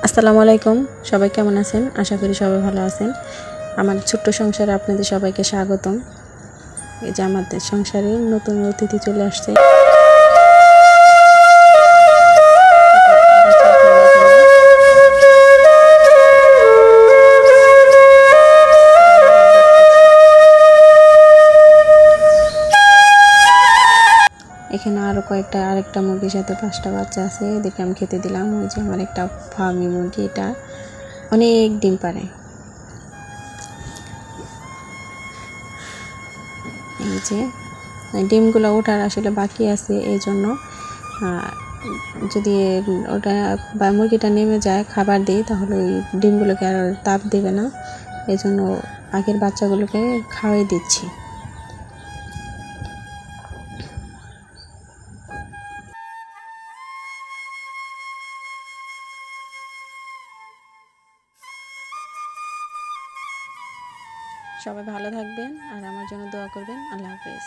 আসসালামু আলাইকুম। সবাই কেমন আছেন? আশা করি সবাই ভালো আছেন। আমার ছোট্ট সংসারে আপনাদের সবাইকে স্বাগতম। এই যে আমাদের সংসারে নতুন অতিথি চলে আসছে। এখানে আরও আরেকটা মুরগির সাথে 5টা বাচ্চা আছে। এদেরকে আমি খেতে দিলাম। ওই যে আমার একটা ফার্মি মুরগি, এটা অনেক ডিম পারে। এই যে ডিমগুলো ওঠার আসলে বাকি আছে, এই জন্য যদি ওটা বা মুরগিটা নেমে যায় খাবার দিই, তাহলে ওই ডিমগুলোকে আর তাপ দেবে না। এই জন্য আগের বাচ্চাগুলোকে খাওয়াই দিচ্ছি। সবাই ভালো থাকবেন আর আমার জন্য দোয়া করবেন। আল্লাহ হাফেজ।